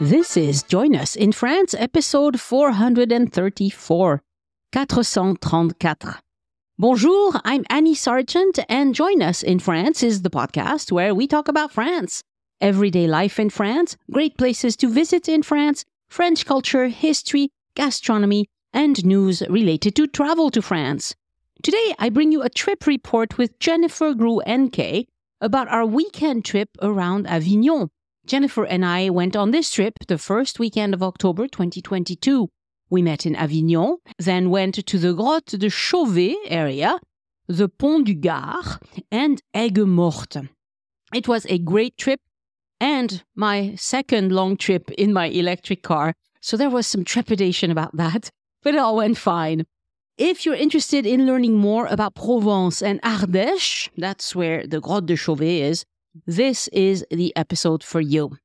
This is Join Us in France, episode 434, 434. Bonjour, I'm Annie Sargent, and Join Us in France is the podcast where we talk about France, everyday life in France, great places to visit in France, French culture, history, gastronomy, and news related to travel to France. Today, I bring you a trip report with Jennifer Gruenke about our weekend trip around Avignon. Jennifer and I went on this trip the first weekend of October 2022. We met in Avignon, then went to the Grotte de Chauvet area, the Pont du Gard, and Aigues-Mortes. It was a great trip and my second long trip in my electric car, so there was some trepidation about that, but it all went fine. If you're interested in learning more about Provence and Ardèche, that's where the Grotte de Chauvet is, this is the episode for you.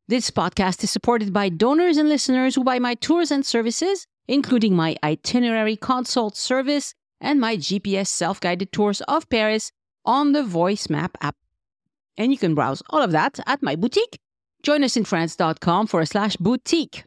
This podcast is supported by donors and listeners who buy my tours and services, including my itinerary consult service and my GPS self-guided tours of Paris on the Voice Map app. And you can browse all of that at my boutique, joinusinfrance.com/boutique.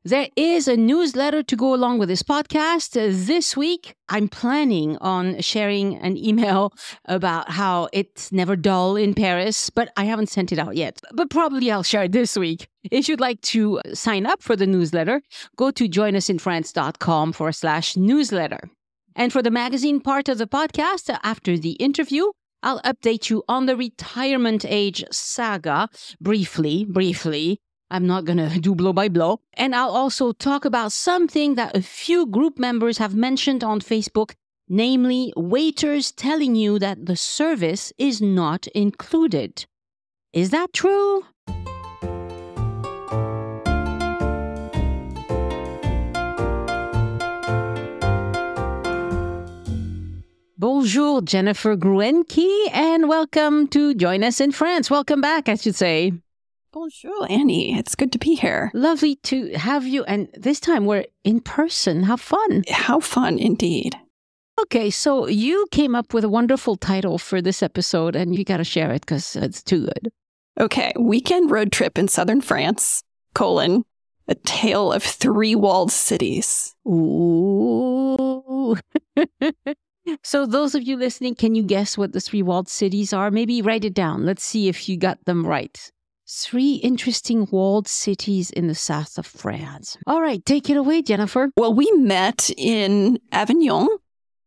There is a newsletter to go along with this podcast. This week, I'm planning on sharing an email about how it's never dull in Paris, but I haven't sent it out yet. But probably I'll share it this week. If you'd like to sign up for the newsletter, go to joinusinfrance.com/newsletter. And for the magazine part of the podcast, after the interview, I'll update you on the retirement age saga briefly. I'm not going to do blow by blow. And I'll also talk about something that a few group members have mentioned on Facebook, namely waiters telling you that the service is not included. Is that true? Bonjour, Jennifer Gruenke, and welcome to Join Us in France. Welcome back, I should say. Bonjour, Annie. It's good to be here. Lovely to have you. And this time we're in person. How fun. How fun, indeed. Okay, so you came up with a wonderful title for this episode, and you got to share it because it's too good. Okay, weekend road trip in southern France, a tale of three walled cities. Ooh. So those of you listening, can you guess what the three walled cities are? Maybe write it down. Let's see if you got them right. 3 interesting walled cities in the south of France. All right, take it away, Jennifer. Well, we met in Avignon.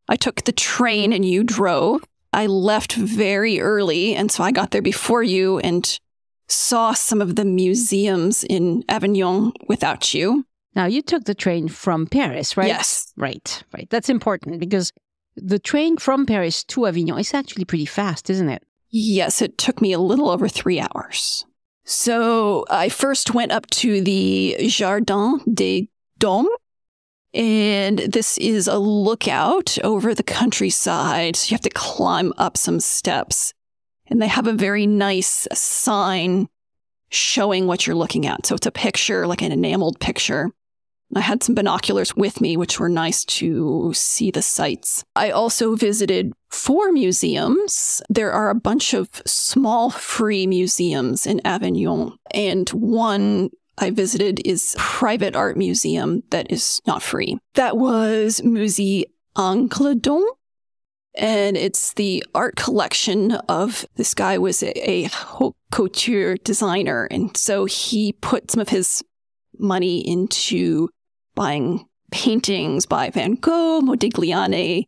I took the train and you drove. I left very early, and so I got there before you and saw some of the museums in Avignon without you. Now, you took the train from Paris, right? Yes. Right. That's important because the train from Paris to Avignon is actually pretty fast, isn't it? Yes, it took me a little over 3 hours. So I first went up to the Jardin des Doms, and this is a lookout over the countryside. So you have to climb up some steps, and they have a very nice sign showing what you're looking at. So it's a picture, like an enameled picture. I had some binoculars with me, which were nice to see the sights. I also visited 4 museums. There are a bunch of small free museums in Avignon, and one I visited is a private art museum that is not free. That was Musée Enchanting, and it's the art collection of this guy was a haute couture designer, and so he put some of his money into buying paintings by Van Gogh, Modigliani,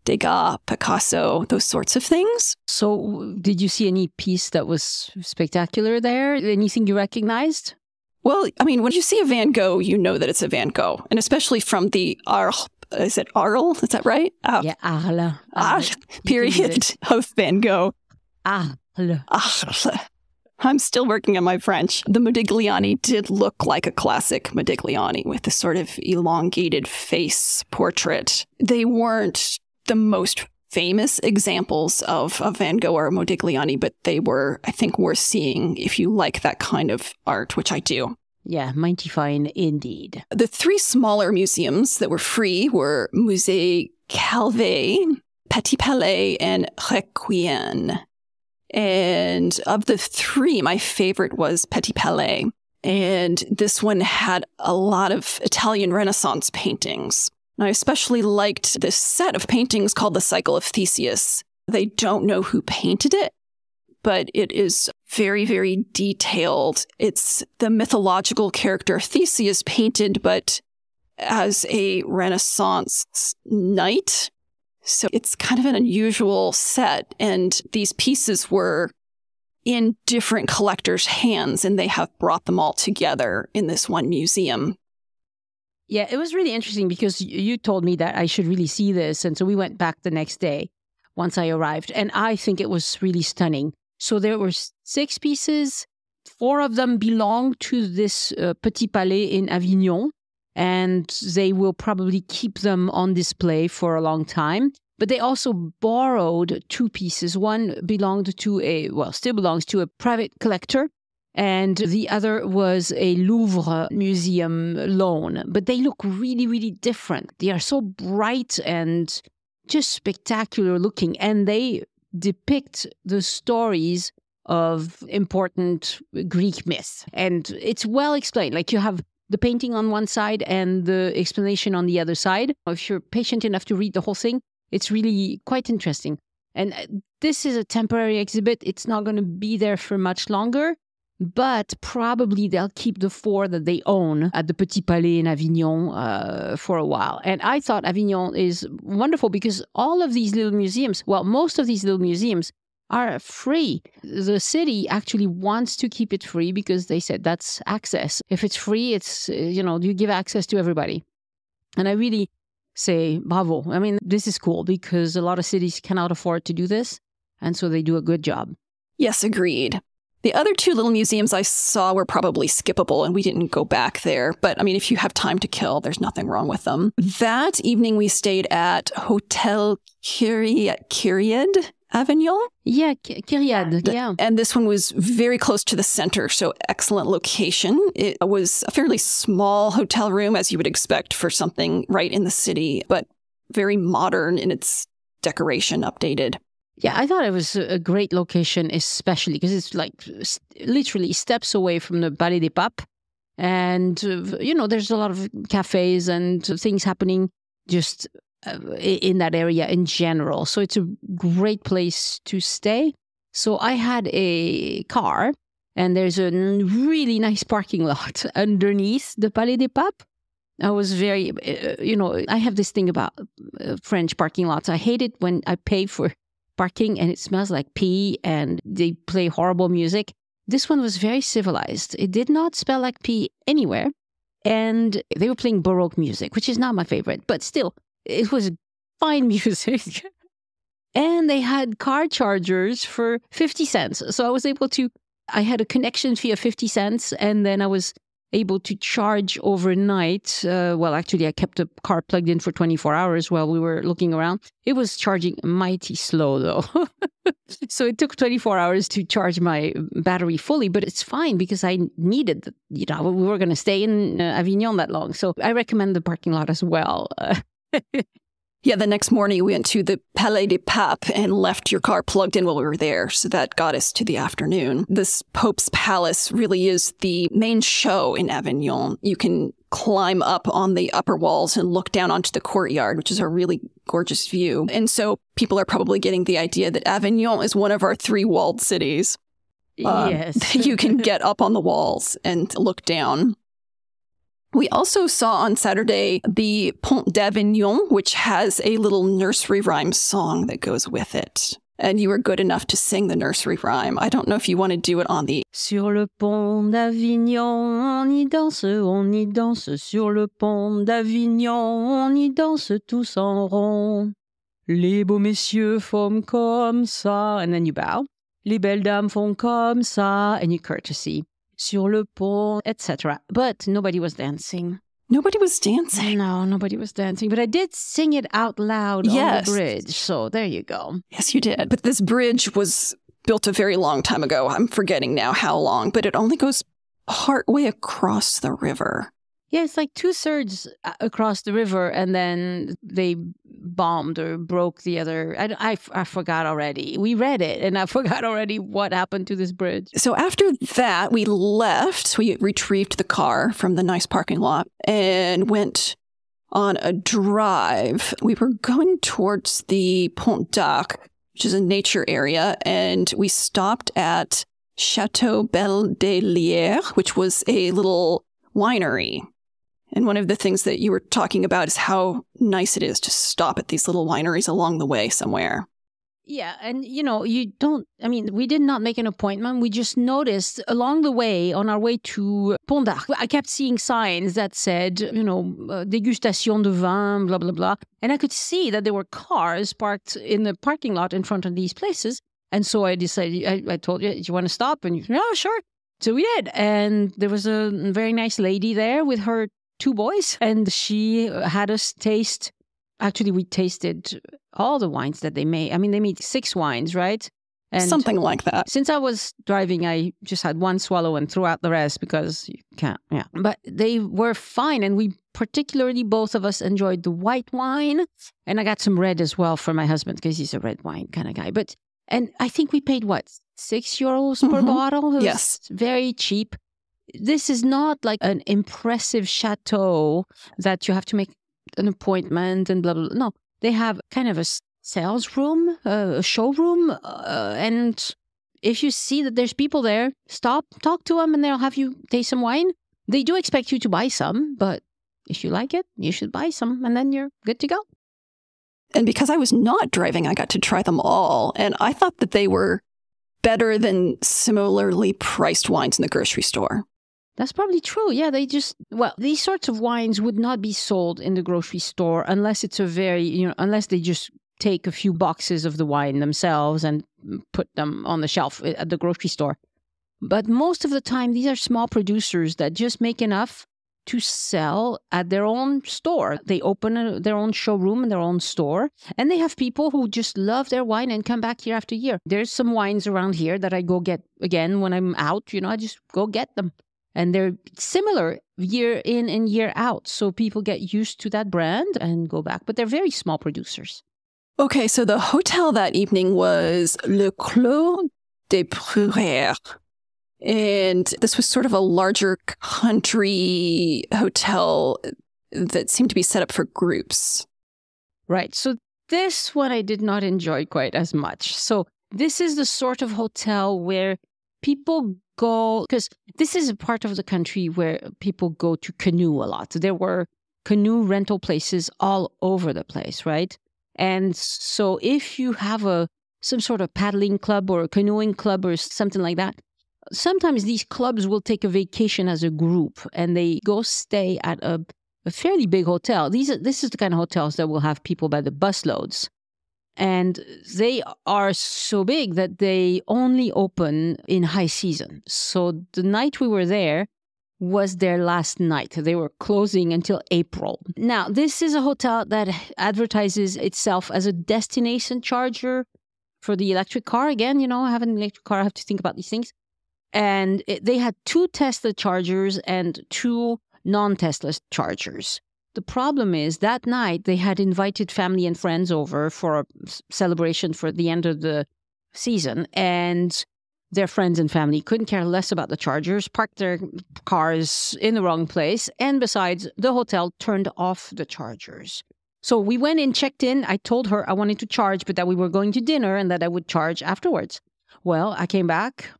Degas, Picasso, those sorts of things. So did you see any piece that was spectacular there? Anything you recognized? Well, I mean, when you see a Van Gogh, you know that it's a Van Gogh. And especially from the Arles, is it Arles? Is that right? Yeah, Arles. Arles period of Van Gogh. Arles. Arles. I'm still working on my French. The Modigliani did look like a classic Modigliani with this sort of elongated face portrait. They weren't the most famous examples of Van Gogh or Modigliani, but they were, I think, worth seeing if you like that kind of art, which I do. Yeah, mighty fine indeed. The 3 smaller museums that were free were Musée Calvet, Petit Palais, and Requien. And of the 3, my favorite was Petit Palais. And this one had a lot of Italian Renaissance paintings. And I especially liked this set of paintings called the Cycle of Theseus. They don't know who painted it, but it is very, very detailed. It's the mythological character Theseus painted, but as a Renaissance knight. So it's kind of an unusual set. And these pieces were in different collectors' hands, and they have brought them all together in this one museum. Yeah, it was really interesting because you told me that I should really see this. And so we went back the next day once I arrived. And I think it was really stunning. So there were 6 pieces. 4 of them belong to this Petit Palais in Avignon. And they will probably keep them on display for a long time. But they also borrowed 2 pieces. One belonged to still belongs to a private collector. And the other was a Louvre museum loan. But they look really, really different. They are so bright and just spectacular looking. And they depict the stories of important Greek myths. And it's well explained. Like you have the painting on one side and the explanation on the other side. If you're patient enough to read the whole thing, it's really quite interesting. And this is a temporary exhibit. It's not going to be there for much longer, but probably they'll keep the 4 that they own at the Petit Palais in Avignon for a while. And I thought Avignon is wonderful because all of these little museums, well, most of these little museums are free. The city actually wants to keep it free because they said that's access. If it's free, it's, you give access to everybody. And I really say bravo. I mean, this is cool because a lot of cities cannot afford to do this. And so they do a good job. Yes, agreed. The other 2 little museums I saw were probably skippable and we didn't go back there. But I mean, if you have time to kill, there's nothing wrong with them. That evening we stayed at Hotel Kyriade, Avignon? Yeah, Kyriade, yeah. And this one was very close to the center, so excellent location. It was a fairly small hotel room, as you would expect for something right in the city, but very modern in its decoration, updated. Yeah, I thought it was a great location, especially because it's like literally steps away from the Palais des Papes. And, there's a lot of cafes and things happening just in that area in general. So it's a great place to stay. So I had a car and there's a really nice parking lot underneath the Palais des Papes. I was very, I have this thing about French parking lots. I hate it when I pay for parking and it smells like pee and they play horrible music. This one was very civilized. It did not smell like pee anywhere. And they were playing Baroque music, which is not my favorite, but still, it was fine music. And they had car chargers for 50 cents. So I had a connection fee of 50 cents and then I was able to charge overnight. Actually, I kept the car plugged in for 24 hours while we were looking around. It was charging mighty slow, though. So it took 24 hours to charge my battery fully, but it's fine because I needed, we were going to stay in Avignon that long. So I recommend the parking lot as well. Yeah, the next morning we went to the Palais des Papes and left your car plugged in while we were there. So that got us to the afternoon. This Pope's Palace really is the main show in Avignon. You can climb up on the upper walls and look down onto the courtyard, which is a really gorgeous view. And so people are probably getting the idea that Avignon is one of our 3 walled cities. Yes. You can get up on the walls and look down. We also saw on Saturday the Pont d'Avignon, which has a little nursery rhyme song that goes with it. And you were good enough to sing the nursery rhyme. I don't know if you want to do it on the... Sur le pont d'Avignon, on y danse, sur le pont d'Avignon, on y danse tous en rond. Les beaux messieurs font comme ça, and then you bow. Les belles dames font comme ça, and you courtesy. Sur le pont, etc. But nobody was dancing. Nobody was dancing? No, nobody was dancing. But I did sing it out loud on the bridge. So there you go. Yes, you did. But this bridge was built a very long time ago. I'm forgetting now how long. But it only goes partway across the river. Yeah, it's like 2/3 across the river, and then they bombed or broke the other. I forgot already. We read it, and I forgot already what happened to this bridge. So after that, we left. We retrieved the car from the nice parking lot and went on a drive. We were going towards the Pont du Gard, which is a nature area, and we stopped at Chateau Belle de Lière, which was a little winery. And one of the things that you were talking about is how nice it is to stop at these little wineries along the way somewhere. Yeah, and we did not make an appointment. We just noticed along the way, on our way to Pont du Gard, I kept seeing signs that said, dégustation de vin, blah, blah, blah. And I could see that there were cars parked in the parking lot in front of these places. And so I decided, I told you, do you want to stop? And oh, sure. So we did. And there was a very nice lady there with her 2 boys. And she had us taste. Actually, we tasted all the wines that they made. I mean, they made 6 wines, right? And something like that. Since I was driving, I just had 1 swallow and threw out the rest because you can't. Yeah. But they were fine. And we particularly, both of us enjoyed the white wine. And I got some red as well for my husband because he's a red wine kind of guy. And I think we paid, what, €6 per bottle? Yes. Very cheap. This is not like an impressive chateau that you have to make an appointment and blah, blah, blah. No, they have kind of a sales room, a showroom. And if you see that there's people there, stop, talk to them, and they'll have you taste some wine. They do expect you to buy some, but if you like it, you should buy some, and then you're good to go. And because I was not driving, I got to try them all. And I thought that they were better than similarly priced wines in the grocery store. That's probably true. Yeah, these sorts of wines would not be sold in the grocery store unless it's unless they just take a few boxes of the wine themselves and put them on the shelf at the grocery store. But most of the time, these are small producers that just make enough to sell at their own store. They open their own showroom and their own store, and they have people who just love their wine and come back year after year. There's some wines around here that I go get again when I'm out. I just go get them. And they're similar year in and year out. So people get used to that brand and go back. But they're very small producers. Okay, so the hotel that evening was Le Clos des Prairies. And this was sort of a larger country hotel that seemed to be set up for groups. Right. So this one I did not enjoy quite as much. So this is the sort of hotel where people go, because this is a part of the country where people go to canoe a lot. There were canoe rental places all over the place, right? And so if you have some sort of paddling club or a canoeing club or something like that, sometimes these clubs will take a vacation as a group and they go stay at a fairly big hotel. This is the kind of hotels that will have people by the busloads. And they are so big that they only open in high season. So the night we were there was their last night. They were closing until April. Now, this is a hotel that advertises itself as a destination charger for the electric car. Again, I have an electric car. I have to think about these things. And they had 2 Tesla chargers and 2 non-Tesla chargers. The problem is that night they had invited family and friends over for a celebration for the end of the season, and their friends and family couldn't care less about the chargers, parked their cars in the wrong place, and besides, the hotel turned off the chargers. So we went in, checked in. I told her I wanted to charge, but that we were going to dinner and that I would charge afterwards. Well, I came back.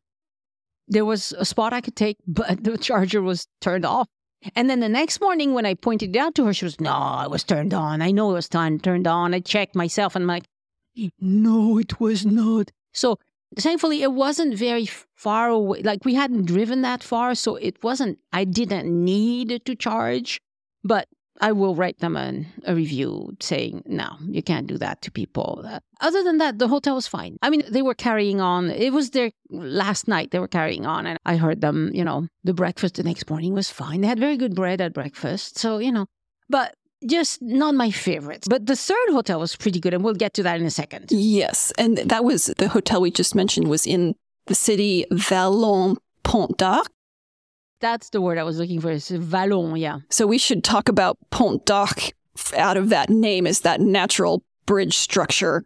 There was a spot I could take, but the charger was turned off. And then the next morning when I pointed it out to her, she was, no, it was turned on. I know it was turned on. I checked myself and I'm like, no, it was not. So thankfully, it wasn't very far away. Like we hadn't driven that far. So I didn't need to charge. But I will write them a review saying, no, you can't do that to people. Other than that, the hotel was fine. I mean, they were carrying on. It was their last night they were carrying on. And I heard them, the breakfast the next morning was fine. They had very good bread at breakfast. So, but just not my favorites. But the third hotel was pretty good. And we'll get to that in a second. Yes. And that was the hotel we just mentioned was in the city Vallon-Pont du Gard. That's the word I was looking for. It's vallon, yeah. So we should talk about Pont du Gard out of that name as that natural bridge structure.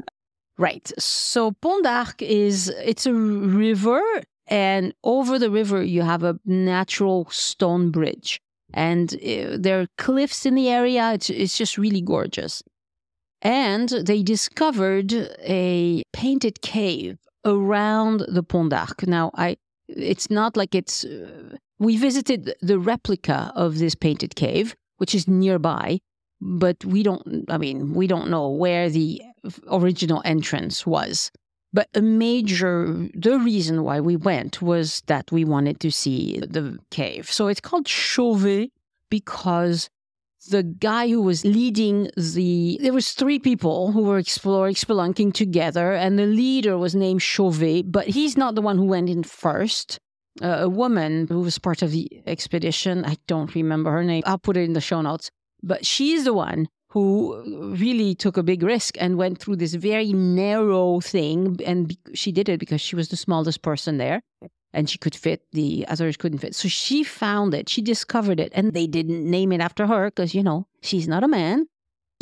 Right. So Pont du Gard it's a river, and over the river you have a natural stone bridge. And there are cliffs in the area. It's just really gorgeous. And they discovered a painted cave around the Pont du Gard. Now, it's not like it's... we visited the replica of this painted cave, which is nearby, but we don't know where the original entrance was. But the reason why we went was that we wanted to see the cave. So it's called Chauvet because the guy who was leading there was 3 people who were spelunking together, and the leader was named Chauvet, but he's not the one who went in first. A woman who was part of the expedition, I don't remember her name. I'll put it in the show notes. But she's the one who really took a big risk and went through this very narrow thing. And she did it because she was the smallest person there. And she could fit, the others couldn't fit. So she found it. She discovered it. And they didn't name it after her because, she's not a man.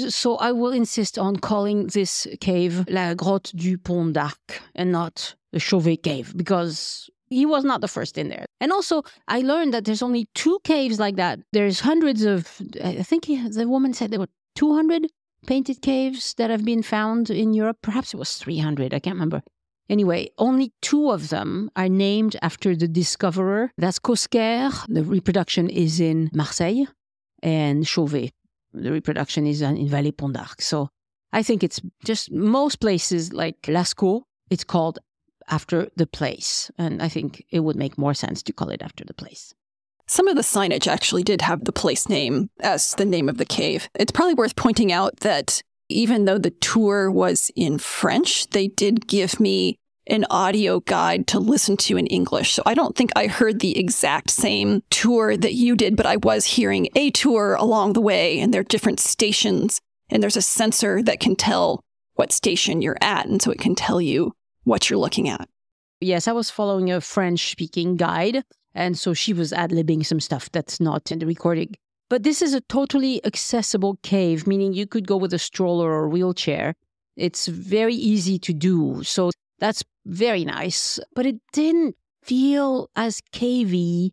So I will insist on calling this cave La Grotte du Pont du Gard and not the Chauvet cave, because he was not the first in there. And also, I learned that there's only 2 caves like that. There's hundreds of, I think the woman said there were 200 painted caves that have been found in Europe. Perhaps it was 300. I can't remember. Anyway, only 2 of them are named after the discoverer. That's Cosquer. The reproduction is in Marseille. And Chauvet. The reproduction is in Vallée Pont du Gard. So I think it's just most places like Lascaux, it's called after the place. And I think it would make more sense to call it after the place. Some of the signage actually did have the place name as the name of the cave. It's probably worth pointing out that even though the tour was in French, they did give me an audio guide to listen to in English. So I don't think I heard the exact same tour that you did, but I was hearing a tour along the way, and there are different stations, and there's a sensor that can tell what station you're at, and so it can tell you what you're looking at. Yes, I was following a French-speaking guide, and so she was ad-libbing some stuff that's not in the recording. But this is a totally accessible cave, meaning you could go with a stroller or a wheelchair. It's very easy to do, so that's very nice. But it didn't feel as cavey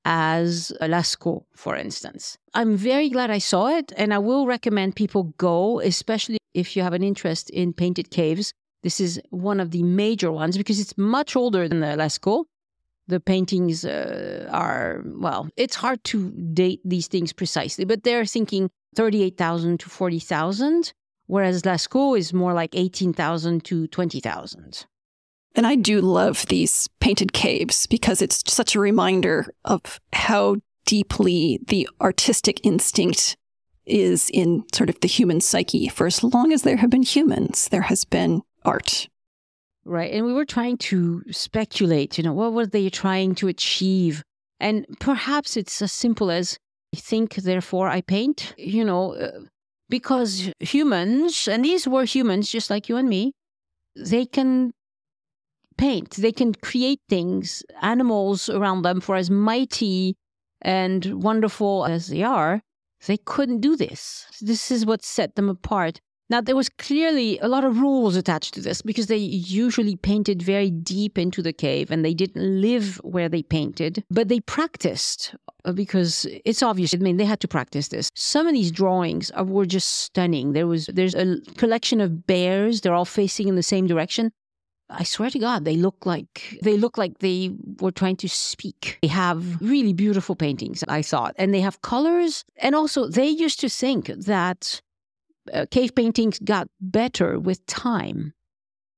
as Lascaux, for instance. I'm very glad I saw it, and I will recommend people go, especially if you have an interest in painted caves. This is one of the major ones because it's much older than the Lascaux. The paintings it's hard to date these things precisely, but they're thinking 38,000 to 40,000, whereas Lascaux is more like 18,000 to 20,000. And I do love these painted caves because it's such a reminder of how deeply the artistic instinct is in sort of the human psyche. For as long as there have been humans, there has been art. Right. And we were trying to speculate, what were they trying to achieve? And perhaps it's as simple as I think, therefore I paint, because humans, and these were humans just like you and me, they can paint, they can create things, animals around them, for as mighty and wonderful as they are, they couldn't do this. This is what set them apart. Now, there was clearly a lot of rules attached to this because they usually painted very deep into the cave and they didn't live where they painted, but they practiced because it's obvious. They had to practice this. Some of these drawings were just stunning. There's a collection of bears. They're all facing in the same direction. I swear to God, they look like they were trying to speak. They have really beautiful paintings, I thought, and they have colors. And also, they used to think that cave paintings got better with time.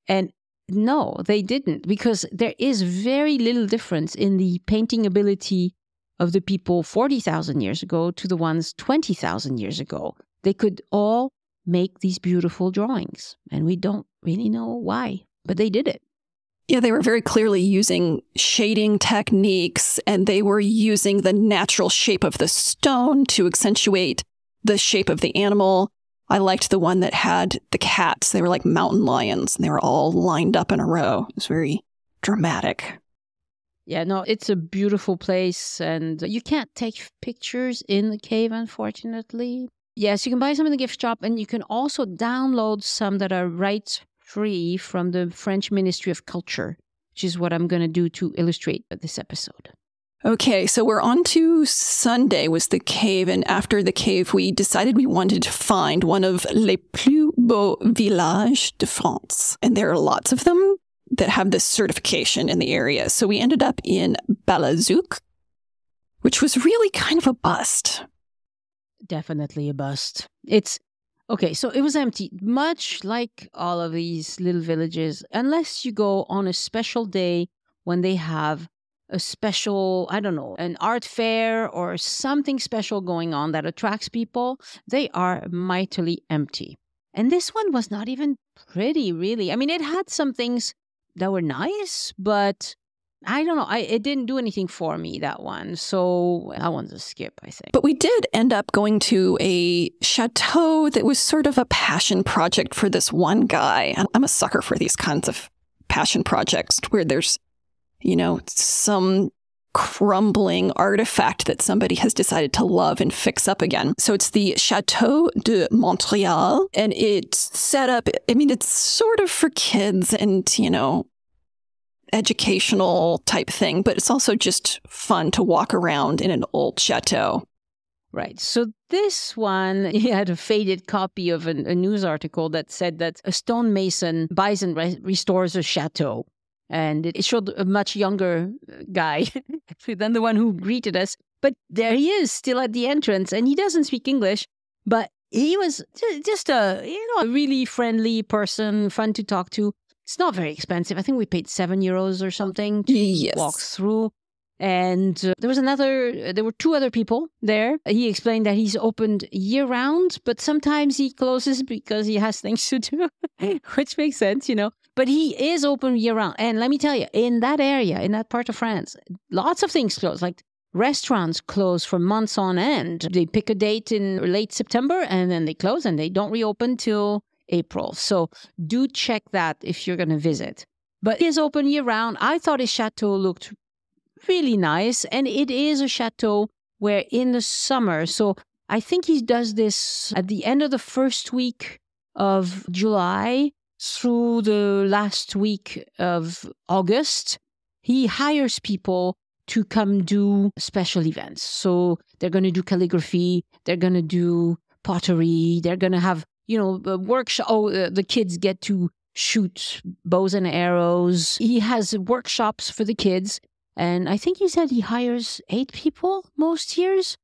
And no, they didn't, because there is very little difference in the painting ability of the people 40,000 years ago to the ones 20,000 years ago. They could all make these beautiful drawings, and we don't really know why, but they did it. Yeah, they were very clearly using shading techniques, and they were using the natural shape of the stone to accentuate the shape of the animal. I liked the one that had the cats. They were like mountain lions, and they were all lined up in a row. It was very dramatic. Yeah, no, it's a beautiful place, and you can't take pictures in the cave, unfortunately. Yes, you can buy some in the gift shop, and you can also download some that are rights-free from the French Ministry of Culture, which is what I'm going to do to illustrate this episode. Okay, so we're on to Sunday was the cave, and after the cave, we decided we wanted to find one of les plus beaux villages de France. And there are lots of them that have this certification in the area. So we ended up in Balazouk, which was really kind of a bust. Definitely a bust. It's okay, so it was empty, much like all of these little villages, unless you go on a special day when they have a special, I don't know, an art fair or something special going on that attracts people. They are mightily empty. And this one was not even pretty, really. I mean, it had some things that were nice, but I don't know. It didn't do anything for me, that one. So that one's a skip, I think. But we did end up going to a chateau that was sort of a passion project for this one guy. I'm a sucker for these kinds of passion projects where there's, you know, some crumbling artifact that somebody has decided to love and fix up again. So it's the Chateau de Montréal, and it's set up, I mean, it's sort of for kids and, you know, educational type thing, but it's also just fun to walk around in an old chateau. Right. So this one, he had a faded copy of a news article that said that a stonemason buys and restores a chateau. And it showed a much younger guy than the one who greeted us. But there he is, still at the entrance. And he doesn't speak English, but he was just a really friendly person, fun to talk to. It's not very expensive. I think we paid €7 or something to walk through. And there were 2 other people there. He explained that he's opened year round, but sometimes he closes because he has things to do, which makes sense, you know. But he is open year round. And let me tell you, in that area, in that part of France, lots of things close. Like restaurants close for months on end. They pick a date in late September and then they close and they don't reopen till April. So do check that if you're going to visit. But it is open year round. I thought his chateau looked really nice. And it is a chateau where in the summer, so I think he does this at the end of the first week of July through the last week of August, he hires people to come do special events. So they're going to do calligraphy, they're going to do pottery, they're going to have, you know, a workshop. The kids get to shoot bows and arrows. He has workshops for the kids. And I think he said he hires 8 people most years.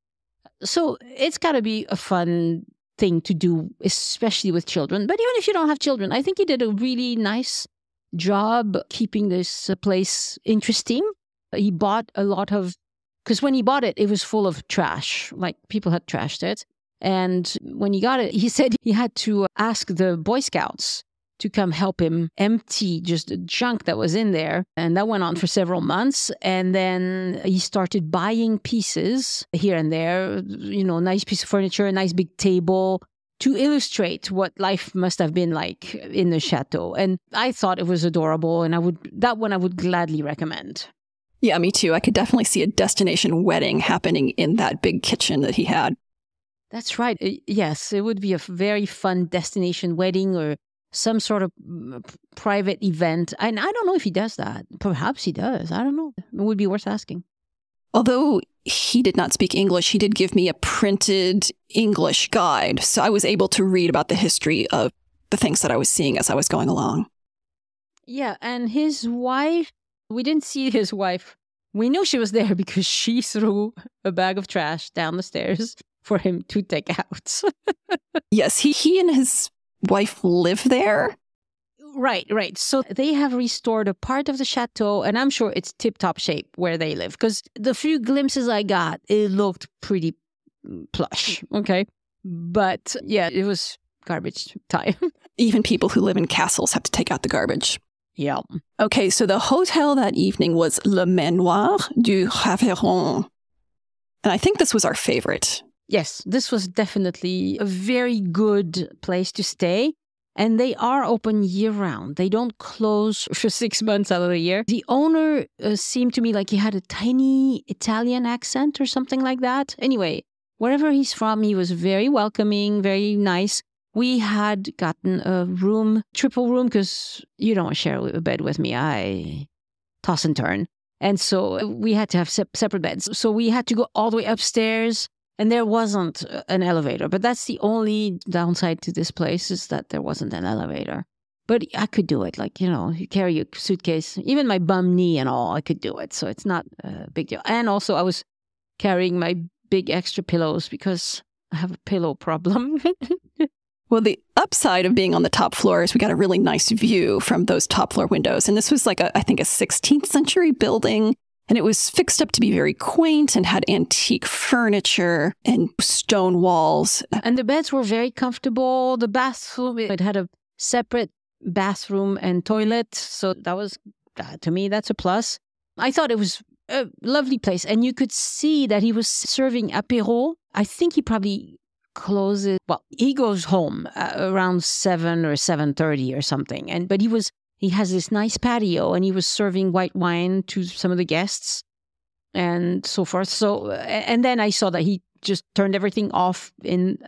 So it's got to be a fun thing to do, especially with children. But even if you don't have children, I think he did a really nice job keeping this place interesting. He bought a lot of, because when he bought it, it was full of trash, like people had trashed it. And when he got it, he said he had to ask the Boy Scouts to come help him empty just the junk that was in there. And that went on for several months. And then he started buying pieces here and there, you know, nice piece of furniture, a nice big table to illustrate what life must have been like in the chateau. And I thought it was adorable. And I would gladly recommend. Yeah, me too. I could definitely see a destination wedding happening in that big kitchen that he had. That's right. Yes, it would be a very fun destination wedding or some sort of private event. And I don't know if he does that. Perhaps he does. I don't know. It would be worth asking. Although he did not speak English, he did give me a printed English guide. So I was able to read about the history of the things that I was seeing as I was going along. Yeah, and his wife, we didn't see his wife. We knew she was there because she threw a bag of trash down the stairs for him to take out. Yes, he and his wife live there. Right. So they have restored a part of the chateau, and I'm sure it's tip-top shape where they live, because the few glimpses I got, it looked pretty plush, okay? But yeah, it was garbage time. Even people who live in castles have to take out the garbage. Yeah. Okay, so the hotel that evening was Le Manoir du Raveyron. And I think this was our favorite. Yes, this was definitely a very good place to stay. And they are open year-round. They don't close for 6 months out of the year. The owner seemed to me like he had a tiny Italian accent or something like that. Anyway, wherever he's from, he was very welcoming, very nice. We had gotten a room, triple room, because you don't share a bed with me. I toss and turn. And so we had to have separate beds. So we had to go all the way upstairs. And there wasn't an elevator, but that's the only downside to this place is that there wasn't an elevator. But I could do it. Like, you carry your suitcase, even my bum knee and all, I could do it. So it's not a big deal. And also I was carrying my big extra pillows because I have a pillow problem. Well, the upside of being on the top floor is we got a really nice view from those top floor windows. And this was like, I think, a 16th century building. And it was fixed up to be very quaint and had antique furniture and stone walls. And the beds were very comfortable. The bathroom, it had a separate bathroom and toilet. So that was, to me, that's a plus. I thought it was a lovely place. And you could see that he was serving apéro. I think he probably closes, he goes home around 7 or 7:30 or something. But he has this nice patio and he was serving white wine to some of the guests and so forth. So, and then I saw that he just turned everything off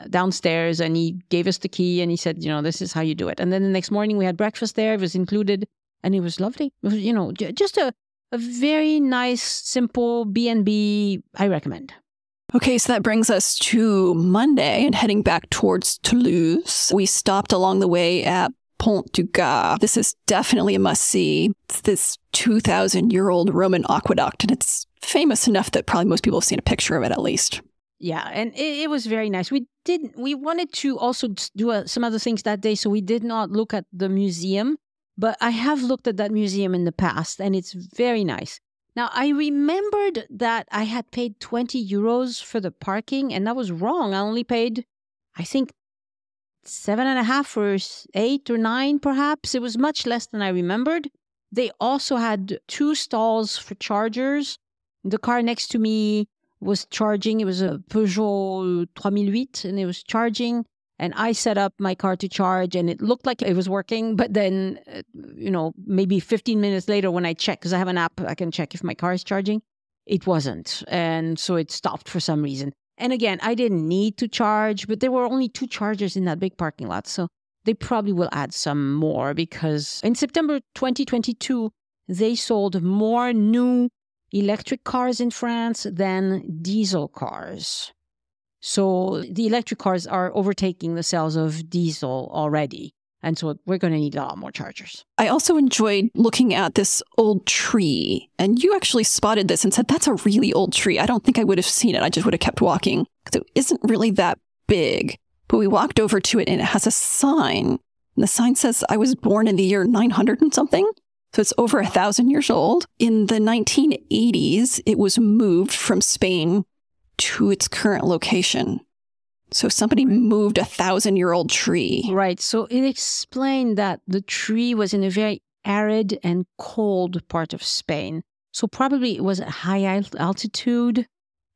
downstairs and he gave us the key and he said, this is how you do it. And then the next morning we had breakfast there. It was included and it was lovely. It was, just a very nice, simple B&B I recommend. Okay, so that brings us to Monday and heading back towards Toulouse. We stopped along the way at Pont du Gard. This is definitely a must-see. It's this 2,000-year-old Roman aqueduct, and it's famous enough that probably most people have seen a picture of it at least. Yeah, and it was very nice. We wanted to also do some other things that day, so we did not look at the museum, but I have looked at that museum in the past, and it's very nice. Now, I remembered that I had paid 20 euros for the parking, and that was wrong. I only paid, I think, 7.5 or 8 or 9, perhaps. It was much less than I remembered. They also had 2 stalls for chargers. The car next to me was charging. It was a Peugeot 3008, and it was charging. And I set up my car to charge, and it looked like it was working. But then, maybe 15 minutes later when I checked, because I have an app, I can check if my car is charging, it wasn't. And so it stopped for some reason. And again, I didn't need to charge, but there were only 2 chargers in that big parking lot. So they probably will add some more because in September 2022, they sold more new electric cars in France than diesel cars. So the electric cars are overtaking the sales of diesel already. And so we're going to need a lot more chargers. I also enjoyed looking at this old tree. And you actually spotted this and said, that's a really old tree. I don't think I would have seen it. I just would have kept walking because it isn't really that big. But we walked over to it and it has a sign. And the sign says, I was born in the year 900 and something. So it's over 1,000 years old. In the 1980s, it was moved from Spain to its current location. So somebody moved a 1,000-year-old tree. Right. So it explained that the tree was in a very arid and cold part of Spain. So probably it was at high altitude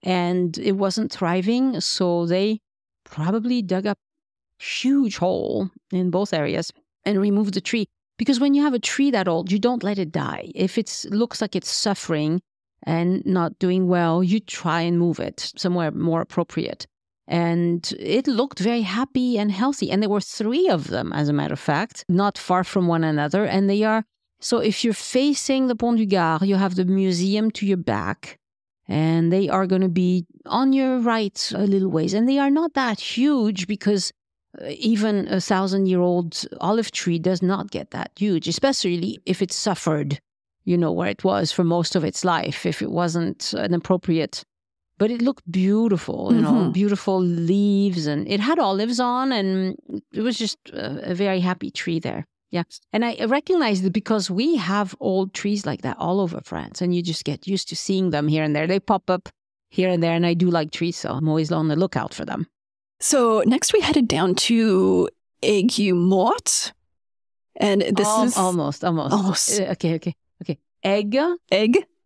and it wasn't thriving. So they probably dug up a huge hole in both areas and removed the tree. Because when you have a tree that old, you don't let it die. If it looks like it's suffering and not doing well, you try and move it somewhere more appropriate. And it looked very happy and healthy. And there were 3 of them, as a matter of fact, not far from one another. And they are, so if you're facing the Pont du Gard, you have the museum to your back. And they are going to be on your right a little ways. And they are not that huge because even a 1,000-year-old olive tree does not get that huge, especially if it suffered, where it was for most of its life, if it wasn't an appropriate. But it looked beautiful, beautiful leaves, and it had olives on, and it was just a very happy tree there. Yeah. And I recognized it because we have old trees like that all over France, and you just get used to seeing them here and there. They pop up here and there, and I do like trees, so I'm always on the lookout for them. So next we headed down to Aigues-Mortes, and this is... Almost. Okay.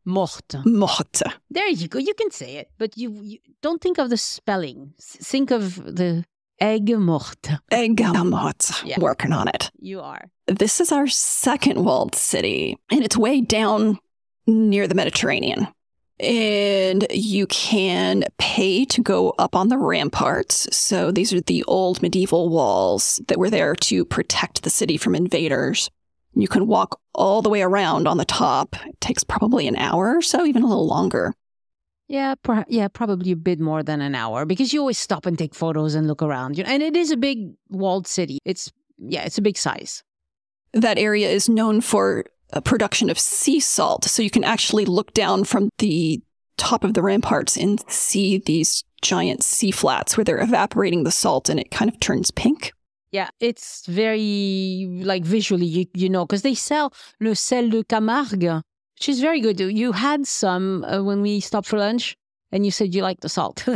Morte. There you go. You can say it, but you don't think of the spelling. Think of the Aigues-Mortes. Aigues-Mortes. Yeah. Working on it. You are. This is our second walled city, and it's way down near the Mediterranean. And you can pay to go up on the ramparts. So these are the old medieval walls that were there to protect the city from invaders. You can walk all the way around on the top. It takes probably an hour or so, even a little longer. Yeah, probably a bit more than an hour because you always stop and take photos and look around. And it is a big walled city. It's a big size. That area is known for a production of sea salt. So you can actually look down from the top of the ramparts and see these giant sea flats where they're evaporating the salt and it kind of turns pink. Yeah, it's very, visually, you know, because they sell le sel de Camargue, which is very good. You had some when we stopped for lunch and you said you liked the salt.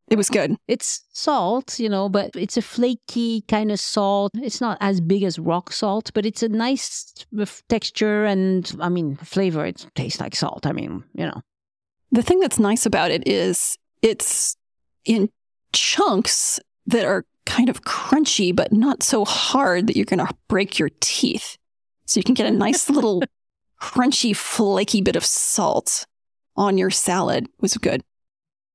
It was good. It's salt, you know, but it's a flaky kind of salt. It's not as big as rock salt, but it's a nice texture and, flavor. It tastes like salt. You know. The thing that's nice about it is it's in chunks that are kind of crunchy, but not so hard that you're going to break your teeth. So you can get a nice little crunchy, flaky bit of salt on your salad. It was good.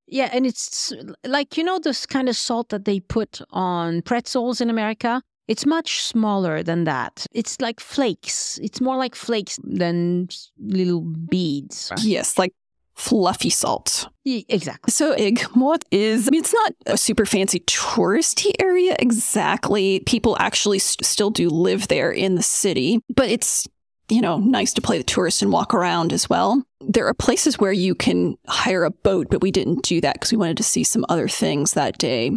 Yeah, and it's like, you know, this kind of salt that they put on pretzels in America? It's much smaller than that. It's like flakes. It's more like flakes than little beads. Yes, like fluffy salt. Yeah, exactly. So Aigues-Mortes is, it's not a super fancy touristy area exactly. People actually still do live there in the city, but it's, you know, nice to play the tourist and walk around as well. There are places where you can hire a boat, but we didn't do that because we wanted to see some other things that day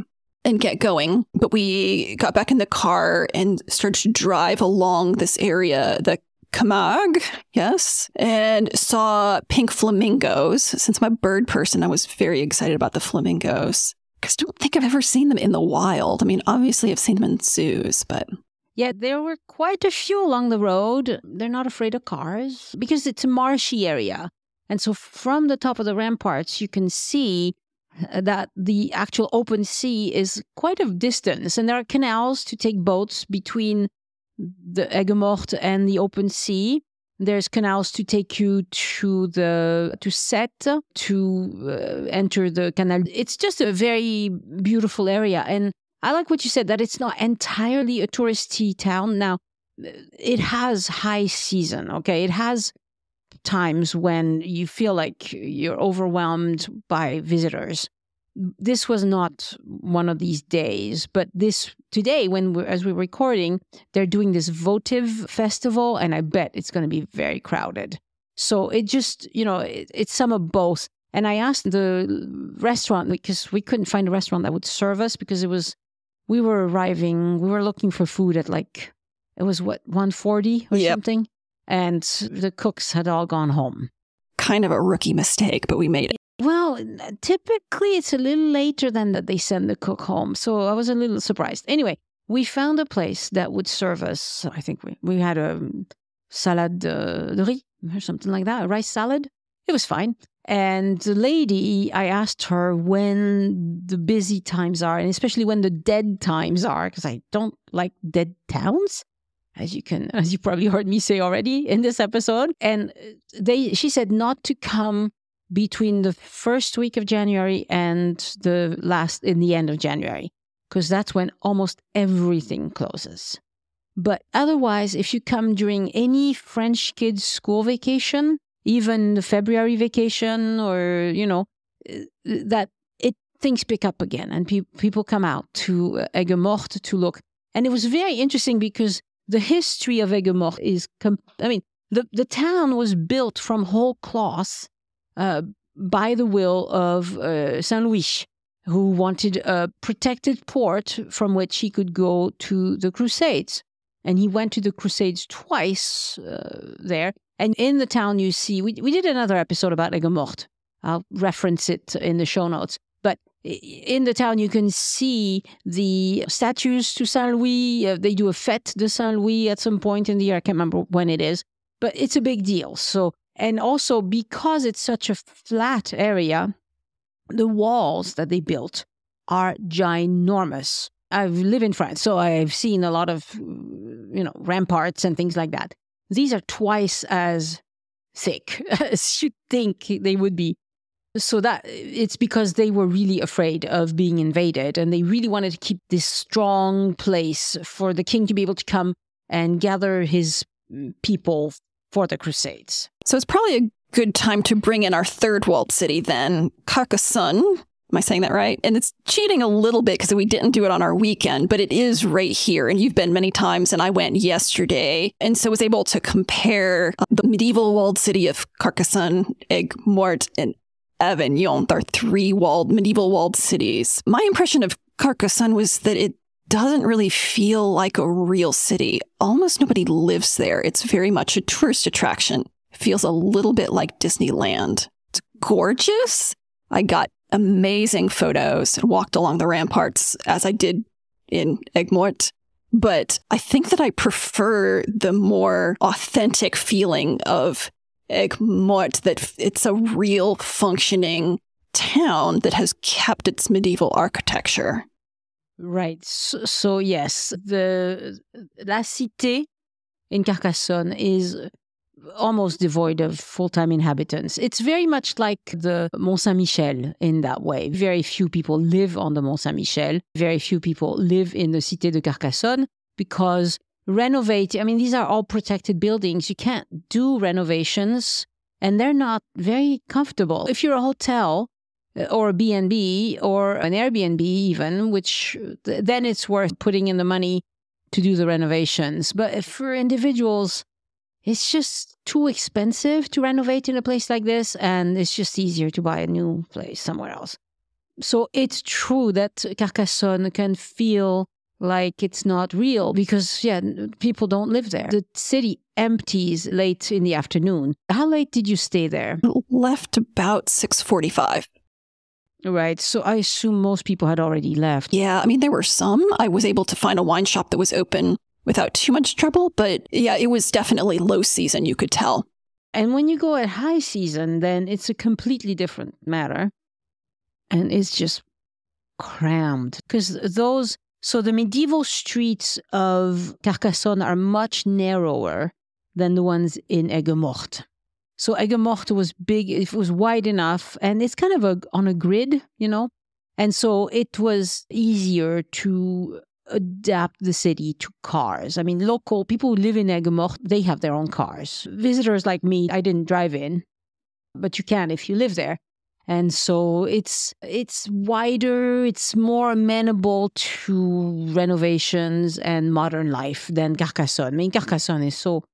and get going. But we got back in the car and started to drive along this area, the Camargue, yes, and saw pink flamingos. Since I'm a bird person, I was very excited about the flamingos because I don't think I've ever seen them in the wild. Obviously I've seen them in zoos, but... Yeah, there were quite a few along the road. They're not afraid of cars because it's a marshy area. And so from the top of the ramparts, you can see that the actual open sea is quite a distance. And there are canals to take boats between the Aigues-Mortes and the open sea. There's canals to take you to Sète, to enter the canal. It's just a very beautiful area. And I like what you said, that it's not entirely a touristy town. Now, it has high season, okay? It has times when you feel like you're overwhelmed by visitors. This was not one of these days, but today, as we're recording, they're doing this votive festival, and I bet it's going to be very crowded. So it just, you know, it's some of both. And I asked the restaurant, because we couldn't find a restaurant that would serve us, because we were looking for food at it was 1:40 or something. And the cooks had all gone home. Kind of a rookie mistake, but we made it. Well, typically it's a little later than that they send the cook home. So I was a little surprised. Anyway, we found a place that would serve us. I think we had a salade de riz or something like that, a rice salad. It was fine. And the lady, I asked her when the busy times are, and especially when the dead times are, because I don't like dead towns, as you probably heard me say already in this episode. And she said not to come between the first week of January and in the end of January, because that's when almost everything closes. But otherwise, if you come during any French kids' school vacation, even the February vacation, or, you know, things pick up again and people come out to Aigues-Mortes to look. And it was very interesting because the history of Aigues-Mortes is, the town was built from whole cloth by the will of Saint Louis, who wanted a protected port from which he could go to the Crusades. And he went to the Crusades twice there. And in the town, you see, we did another episode about Aigues-Mortes. I'll reference it in the show notes. But in the town, you can see the statues to Saint Louis. They do a fête de Saint Louis at some point in the year. I can't remember when it is. But it's a big deal. So, and also because it's such a flat area, the walls that they built are ginormous. I've lived in France, so I've seen a lot of, ramparts and things like that. These are twice as thick as you'd think they would be. So that it's because they were really afraid of being invaded, and they really wanted to keep this strong place for the king to be able to come and gather his people for the Crusades. So it's probably a good time to bring in our third walled city then, Carcassonne. Am I saying that right? And it's cheating a little bit because we didn't do it on our weekend, but it is right here. And you've been many times, and I went yesterday. And so I was able to compare the medieval walled city of Carcassonne, Aigues-Mortes, and Avignon, our three medieval walled cities. My impression of Carcassonne was that it doesn't really feel like a real city. Almost nobody lives there. It's very much a tourist attraction. It feels a little bit like Disneyland. It's gorgeous. I got amazing photos and walked along the ramparts as I did in Aigues-Mortes. But I think that I prefer the more authentic feeling of Aigues-Mortes, that it's a real functioning town that has kept its medieval architecture. Right. So yes, La Cité in Carcassonne is almost devoid of full-time inhabitants. It's very much like the Mont Saint-Michel in that way. Very few people live on the Mont Saint-Michel. Very few people live in the Cité de Carcassonne because these are all protected buildings. You can't do renovations, and they're not very comfortable. If you're a hotel or a B&B or an Airbnb even, which then it's worth putting in the money to do the renovations. But for individuals, it's just too expensive to renovate in a place like this, and it's just easier to buy a new place somewhere else. So it's true that Carcassonne can feel like it's not real because, people don't live there. The city empties late in the afternoon. How late did you stay there? Left about 6:45. Right. So I assume most people had already left. Yeah, there were some. I was able to find a wine shop that was open without too much trouble. But yeah, it was definitely low season, you could tell. And when you go at high season, then it's a completely different matter. And it's just crammed. Because the medieval streets of Carcassonne are much narrower than the ones in Aigues-Mortes. So Aigues-Mortes was big, it was wide enough, and it's kind of on a grid, And so it was easier to adapt the city to cars. Local people who live in Aigues-Mortes, they have their own cars. Visitors like me, I didn't drive in, but you can if you live there. And so it's wider, it's more amenable to renovations and modern life than Carcassonne. Carcassonne is so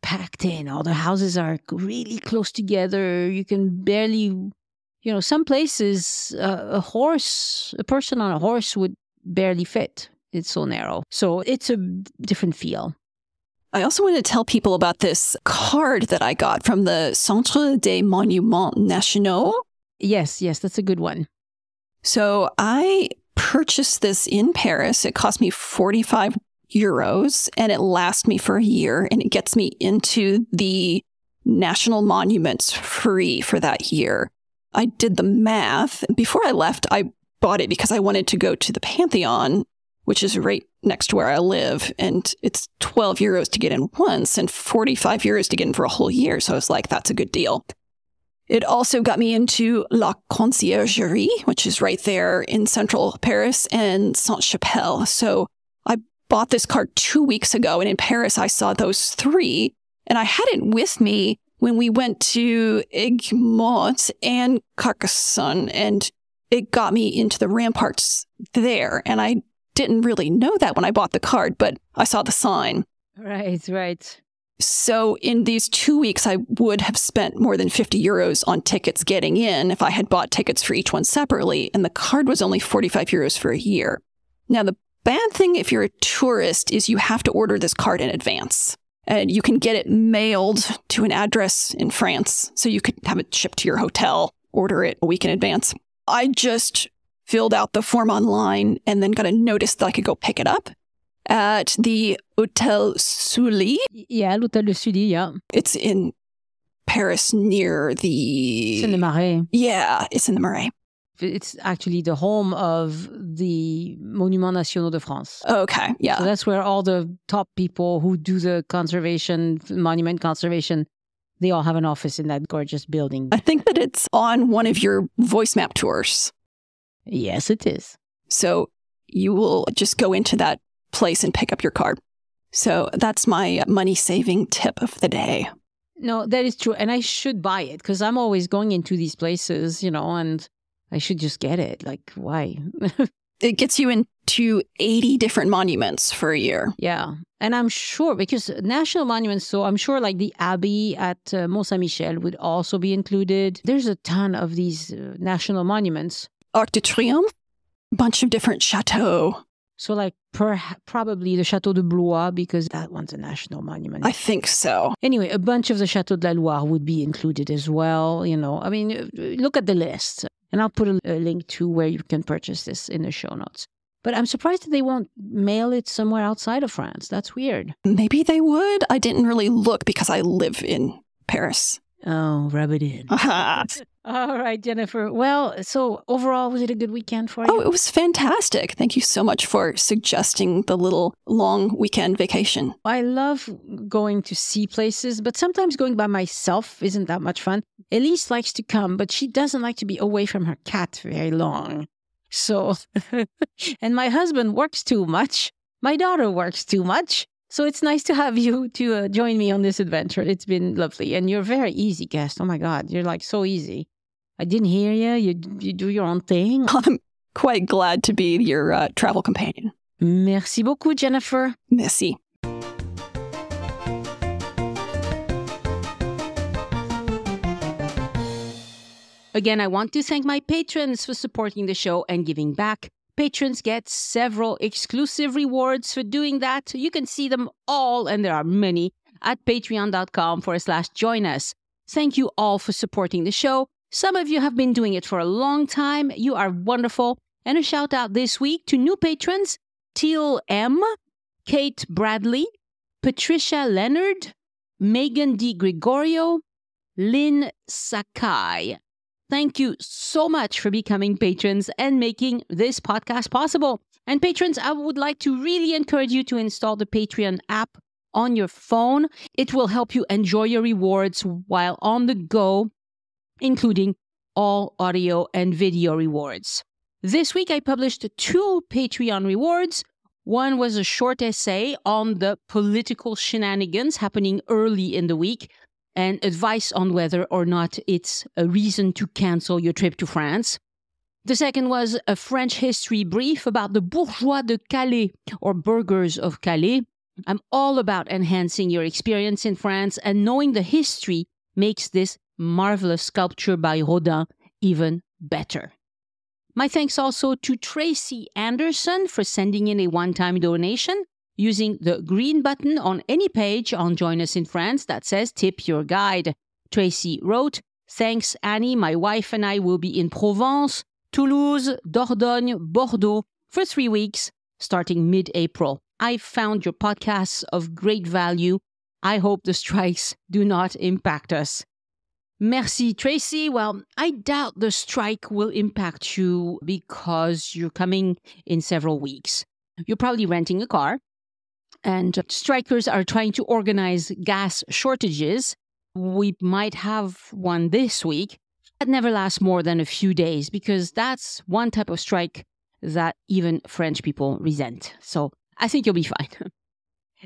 packed in. All the houses are really close together. You can barely, some places, a person on a horse would barely fit. It's so narrow. So it's a different feel. I also want to tell people about this card that I got from the Centre des Monuments Nationaux. Yes, that's a good one. So I purchased this in Paris. It cost me 45 euros, and it lasts me for a year, and it gets me into the national monuments free for that year. I did the math. Before I left, I bought it because I wanted to go to the Pantheon, which is right next to where I live. And it's 12 euros to get in once and 45 euros to get in for a whole year. So I was like, that's a good deal. It also got me into La Conciergerie, which is right there in central Paris, and Sainte-Chapelle. So I bought this card 2 weeks ago. And in Paris, I saw those three. And I had it with me when we went to Aigues-Mortes and Carcassonne. And it got me into the ramparts there. And I didn't really know that when I bought the card, but I saw the sign. Right. So in these 2 weeks, I would have spent more than 50 euros on tickets getting in if I had bought tickets for each one separately. And the card was only 45 euros for a year. Now, the bad thing if you're a tourist is you have to order this card in advance. And you can get it mailed to an address in France. So you could have it shipped to your hotel, order it a week in advance. I just filled out the form online and then got a notice that I could go pick it up at the Hôtel Sully. Yeah, l'Hôtel de Sully, yeah. It's in Paris near the... It's in the Marais. Yeah, it's in the Marais. It's actually the home of the Monuments Nationaux de France. Okay, yeah. So that's where all the top people who do the monument conservation, they all have an office in that gorgeous building. I think that it's on one of your voice map tours. Yes, it is. So you will just go into that place and pick up your card. So that's my money-saving tip of the day. No, that is true. And I should buy it because I'm always going into these places, and I should just get it. Like, why? It gets you into 80 different monuments for a year. Yeah. And I'm sure, because national monuments, so I'm sure like the Abbey at Mont-Saint-Michel would also be included. There's a ton of these national monuments. Arc de Triomphe, bunch of different chateaux. So like probably the Château de Blois, because that one's a national monument. I think so. Anyway, a bunch of the Château de la Loire would be included as well. I mean, look at the list. And I'll put a link to where you can purchase this in the show notes. But I'm surprised that they won't mail it somewhere outside of France. That's weird. Maybe they would. I didn't really look because I live in Paris. Oh, rub it in. All right, Jennifer. Well, so overall, was it a good weekend for you? Oh, it was fantastic. Thank you so much for suggesting the little long weekend vacation. I love going to see places, but sometimes going by myself isn't that much fun. Elise likes to come, but she doesn't like to be away from her cat very long. So, and my husband works too much. My daughter works too much. So it's nice to have you to join me on this adventure. It's been lovely. And you're a very easy guest. Oh my God, you're like so easy. I didn't hear you. You do your own thing. I'm quite glad to be your travel companion. Merci beaucoup, Jennifer. Merci. Again, I want to thank my patrons for supporting the show and giving back. Patrons get several exclusive rewards for doing that. You can see them all, and there are many, at patreon.com/join us. Thank you all for supporting the show. Some of you have been doing it for a long time. You are wonderful. And a shout out this week to new patrons, Teal M, Kate Bradley, Patricia Leonard, Megan D. Gregorio, Lynn Sakai. Thank you so much for becoming patrons and making this podcast possible. And patrons, I would like to really encourage you to install the Patreon app on your phone. It will help you enjoy your rewards while on the go, including all audio and video rewards. This week, I published 2 Patreon rewards. One was a short essay on the political shenanigans happening early in the week, and advice on whether or not it's a reason to cancel your trip to France. The second was a French history brief about the bourgeois de Calais, or burghers of Calais. I'm all about enhancing your experience in France, and knowing the history makes this marvelous sculpture by Rodin even better. My thanks also to Tracy Anderson for sending in a one-time donation using the green button on any page on Join Us in France that says Tip Your Guide. Tracy wrote, "Thanks, Annie. My wife and I will be in Provence, Toulouse, Dordogne, Bordeaux for 3 weeks, starting mid-April. I found your podcasts of great value. I hope the strikes do not impact us." Merci, Tracy. Well, I doubt the strike will impact you because you're coming in several weeks. You're probably renting a car. And strikers are trying to organize gas shortages. We might have one this week. That never lasts more than a few days because that's one type of strike that even French people resent. So I think you'll be fine.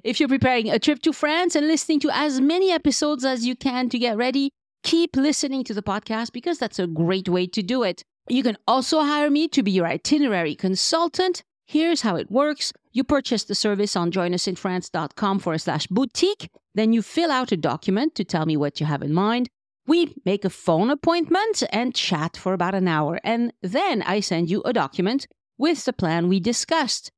If you're preparing a trip to France and listening to as many episodes as you can to get ready, keep listening to the podcast because that's a great way to do it. You can also hire me to be your itinerary consultant. Here's how it works. You purchase the service on joinusinfrance.com/boutique. Then you fill out a document to tell me what you have in mind. We make a phone appointment and chat for about an hour. And then I send you a document with the plan we discussed.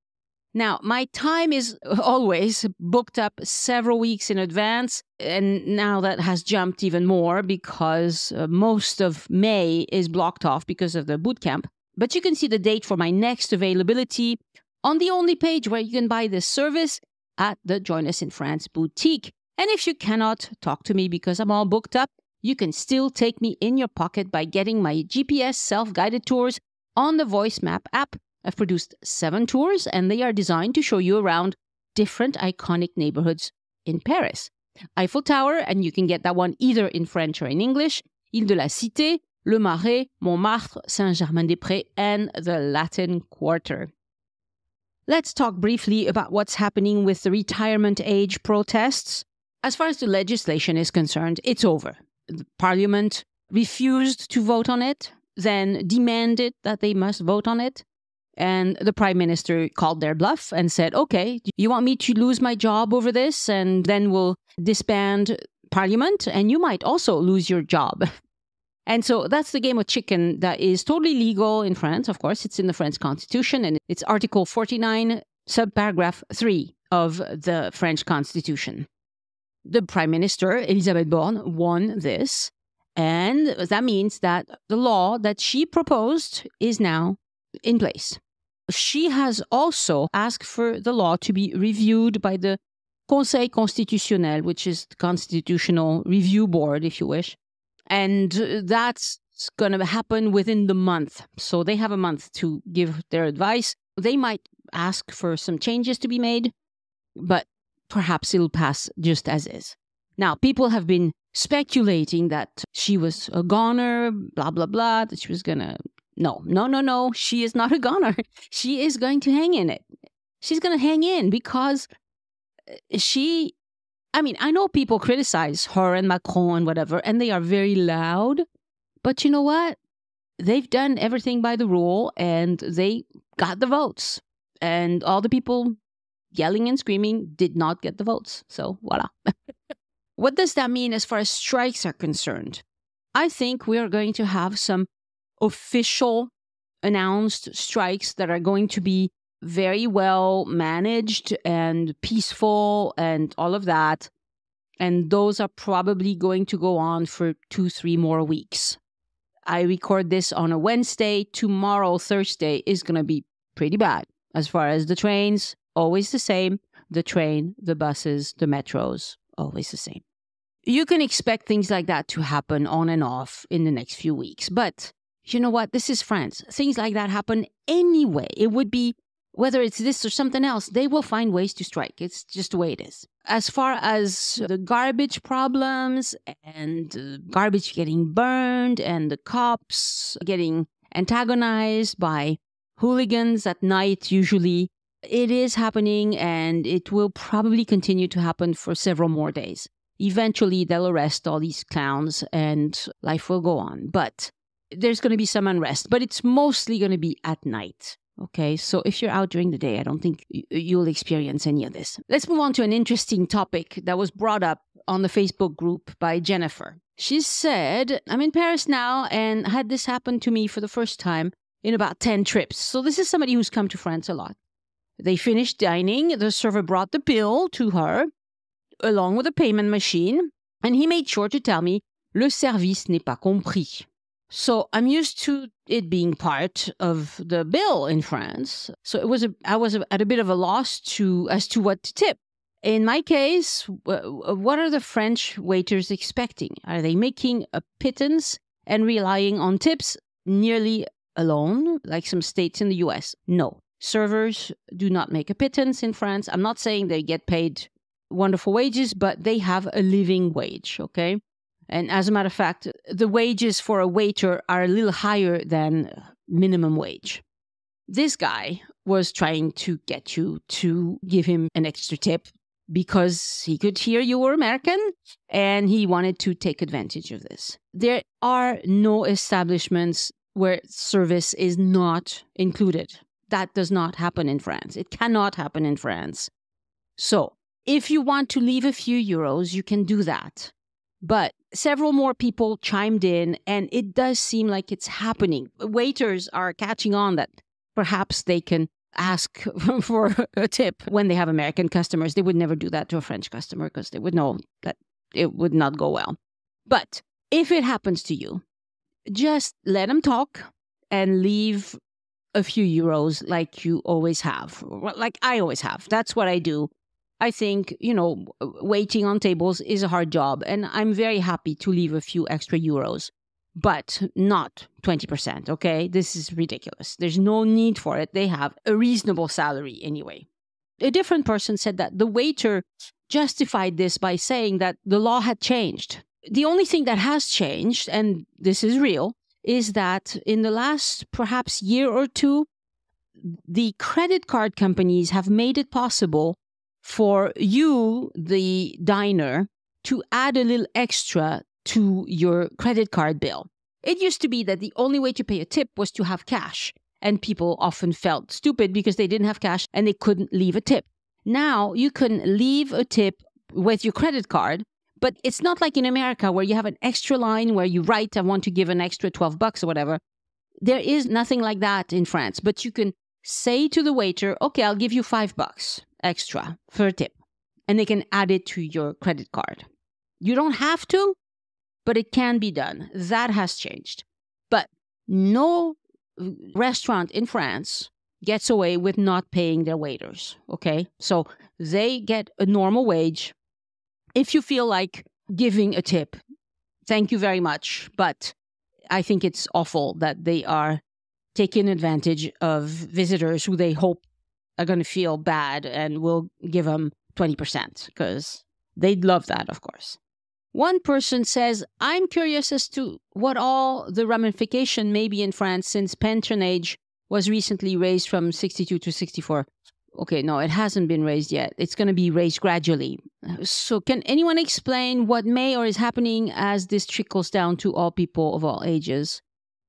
Now, my time is always booked up several weeks in advance. And now that has jumped even more because most of May is blocked off because of the boot camp. But you can see the date for my next availability on the only page where you can buy this service at the Join Us in France boutique. And if you cannot talk to me because I'm all booked up, you can still take me in your pocket by getting my GPS self-guided tours on the Voice Map app. I've produced 7 tours, and they are designed to show you around different iconic neighborhoods in Paris. Eiffel Tower, and you can get that one either in French or in English, Ile de la Cité, Le Marais, Montmartre, Saint-Germain-des-Prés, and the Latin Quarter. Let's talk briefly about what's happening with the retirement age protests. As far as the legislation is concerned, it's over. The Parliament refused to vote on it, then demanded that they must vote on it. And the Prime Minister called their bluff and said, okay, you want me to lose my job over this? And then we'll disband Parliament, and you might also lose your job. And so that's the game of chicken that is totally legal in France. Of course, it's in the French Constitution, and it's Article 49, subparagraph 3 of the French Constitution. The Prime Minister, Elisabeth Borne, won this, and that means that the law that she proposed is now in place. She has also asked for the law to be reviewed by the Conseil Constitutionnel, which is the Constitutional Review Board, if you wish. And that's going to happen within the month. So they have a month to give their advice. They might ask for some changes to be made, but perhaps it'll pass just as is. Now, people have been speculating that she was a goner, blah, blah, blah, that she was going to... No. She is not a goner. She is going to hang in it. She's going to hang in because I know people criticize her and Macron and whatever, and they are very loud. But you know what? They've done everything by the rule, and they got the votes. And all the people yelling and screaming did not get the votes. So, voila. What does that mean as far as strikes are concerned? I think we are going to have some official announced strikes that are going to be very well managed and peaceful and all of that. And those are probably going to go on for 2-3 more weeks. I record this on a Wednesday. Tomorrow, Thursday, is going to be pretty bad. As far as the trains, always the same. The train, the buses, the metros, always the same. You can expect things like that to happen on and off in the next few weeks. But you know what? This is France. Things like that happen anyway. It would be, whether it's this or something else, they will find ways to strike. It's just the way it is. As far as the garbage problems and garbage getting burned and the cops getting antagonized by hooligans at night, usually, it is happening, and it will probably continue to happen for several more days. Eventually, they'll arrest all these clowns and life will go on. But there's going to be some unrest, but it's mostly going to be at night. Okay, so if you're out during the day, I don't think you'll experience any of this. Let's move on to an interesting topic that was brought up on the Facebook group by Jennifer. She said, I'm in Paris now and had this happen to me for the first time in about 10 trips. So this is somebody who's come to France a lot. They finished dining. The server brought the bill to her along with a payment machine, and he made sure to tell me, le service n'est pas compris. So I'm used to it being part of the bill in France. So I was at a bit of a loss as to what to tip. In my case, what are the French waiters expecting? Are they making a pittance and relying on tips nearly alone, like some states in the US? No. Servers do not make a pittance in France. I'm not saying they get paid wonderful wages, but they have a living wage, okay? And as a matter of fact, the wages for a waiter are a little higher than minimum wage. This guy was trying to get you to give him an extra tip because he could hear you were American and he wanted to take advantage of this. There are no establishments where service is not included. That does not happen in France. It cannot happen in France. So if you want to leave a few euros, you can do that. But several more people chimed in, and it does seem like it's happening. Waiters are catching on that perhaps they can ask for a tip when they have American customers. They would never do that to a French customer because they would know that it would not go well. But if it happens to you, just let them talk and leave a few euros like you always have, like I always have. That's what I do. I think, waiting on tables is a hard job, and I'm very happy to leave a few extra euros, but not 20%, okay? This is ridiculous. There's no need for it. They have a reasonable salary anyway. A different person said that the waiter justified this by saying that the law had changed. The only thing that has changed, and this is real, is that in the last perhaps year or two, the credit card companies have made it possible for you, the diner, to add a little extra to your credit card bill. It used to be that the only way to pay a tip was to have cash, and people often felt stupid because they didn't have cash and they couldn't leave a tip. Now you can leave a tip with your credit card, but it's not like in America where you have an extra line where you write, I want to give an extra $12 or whatever. There is nothing like that in France, but you can say to the waiter, okay, I'll give you $5 extra for a tip, and they can add it to your credit card. You don't have to, but it can be done. That has changed. But no restaurant in France gets away with not paying their waiters, okay? So they get a normal wage. If you feel like giving a tip, thank you very much. But I think it's awful that they are taking advantage of visitors who they hope are going to feel bad and will give them 20% because they'd love that, of course. One person says, I'm curious as to what all the ramification may be in France since pension age was recently raised from 62 to 64. Okay, no, it hasn't been raised yet. It's going to be raised gradually. So can anyone explain what may or is happening as this trickles down to all people of all ages?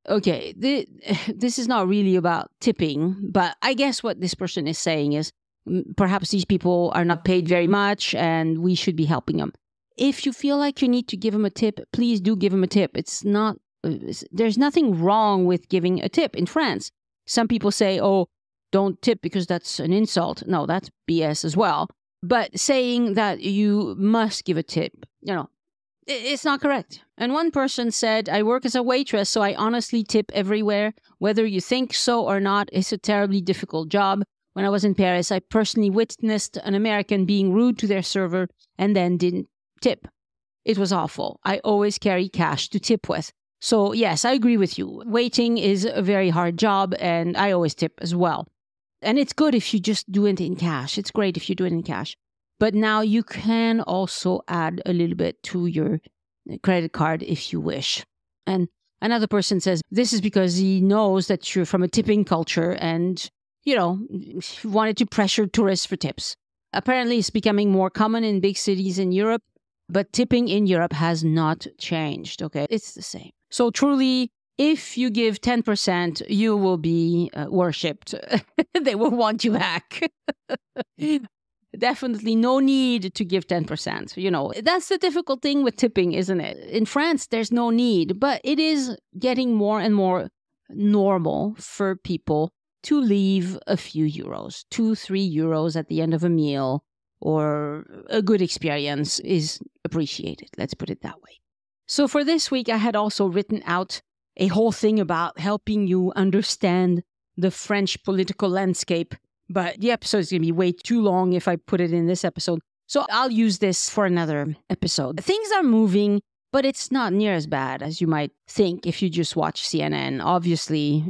Okay, this is not really about tipping, but I guess what this person is saying is perhaps these people are not paid very much and we should be helping them. If you feel like you need to give them a tip, please do give them a tip. There's nothing wrong with giving a tip in France. Some people say, oh, don't tip because that's an insult. No, that's BS as well. But saying that you must give a tip, it's not correct. And one person said, I work as a waitress, so I honestly tip everywhere. Whether you think so or not, it's a terribly difficult job. When I was in Paris, I personally witnessed an American being rude to their server and then didn't tip. It was awful. I always carry cash to tip with. So yes, I agree with you. Waiting is a very hard job and I always tip as well. And it's good if you just do it in cash. It's great if you do it in cash. But now you can also add a little bit to your credit card if you wish. And another person says, this is because he knows that you're from a tipping culture and, wanted to pressure tourists for tips. Apparently, it's becoming more common in big cities in Europe, but tipping in Europe has not changed, okay? It's the same. So truly, if you give 10%, you will be worshipped. They will want you back. Definitely no need to give 10%. That's the difficult thing with tipping, isn't it? In France, there's no need, but it is getting more and more normal for people to leave a few euros, 2-3 euros at the end of a meal, or a good experience is appreciated. Let's put it that way. So for this week, I had also written out a whole thing about helping you understand the French political landscape. But the episode is going to be way too long if I put it in this episode. So I'll use this for another episode. Things are moving, but it's not near as bad as you might think if you just watch CNN. Obviously,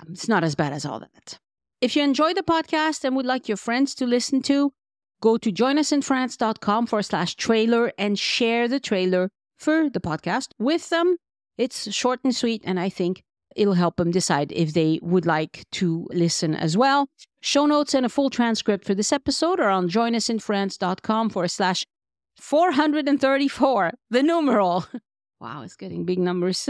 it's not as bad as all that. If you enjoy the podcast and would like your friends to listen to, go to joinusinfrance.com/trailer and share the trailer for the podcast with them. It's short and sweet, and I think it'll help them decide if they would like to listen as well. Show notes and a full transcript for this episode are on joinusinfrance.com/434, the numeral. Wow, it's getting big numbers.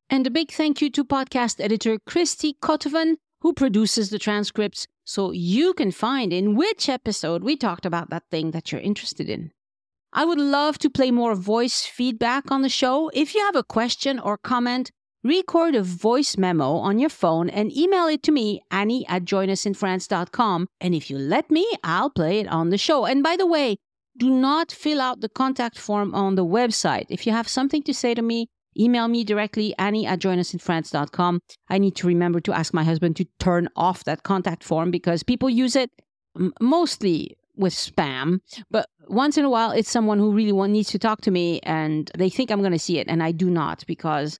And a big thank you to podcast editor Christy Kotovan, who produces the transcripts so you can find in which episode we talked about that thing that you're interested in. I would love to play more voice feedback on the show. If you have a question or comment, record a voice memo on your phone and email it to me, Annie@joinusinfrance.com. And if you let me, I'll play it on the show. And by the way, do not fill out the contact form on the website. If you have something to say to me, email me directly, Annie@joinusinfrance.com. I need to remember to ask my husband to turn off that contact form because people use it mostly with spam, but once in a while, it's someone who really needs to talk to me and they think I'm going to see it. And I do not, because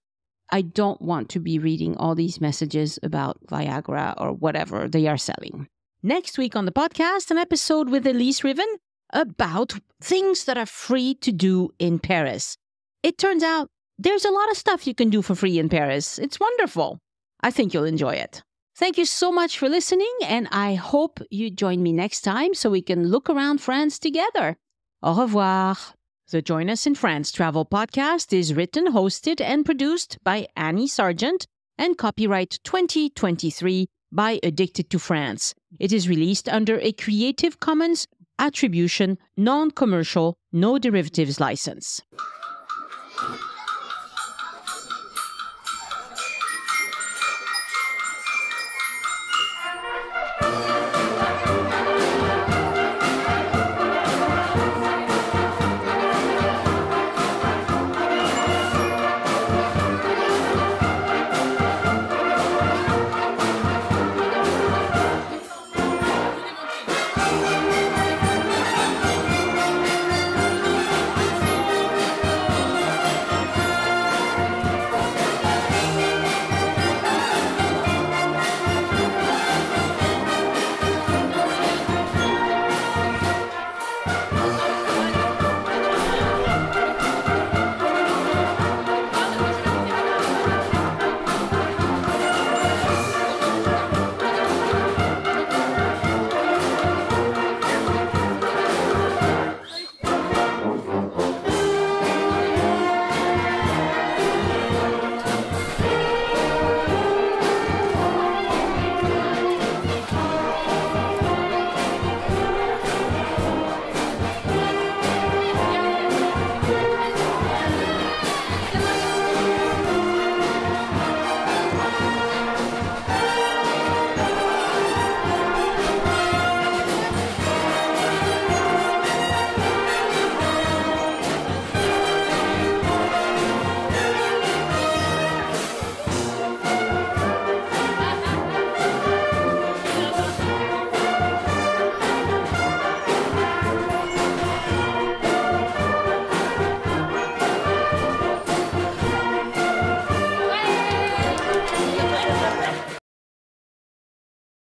I don't want to be reading all these messages about Viagra or whatever they are selling. Next week on the podcast, an episode with Elise Riven about things that are free to do in Paris. It turns out there's a lot of stuff you can do for free in Paris. It's wonderful. I think you'll enjoy it. Thank you so much for listening, and I hope you join me next time so we can look around France together. Au revoir. The Join Us in France Travel Podcast is written, hosted, and produced by Annie Sargent and copyright 2023 by Addicted to France. It is released under a Creative Commons Attribution, Non-Commercial, No Derivatives license.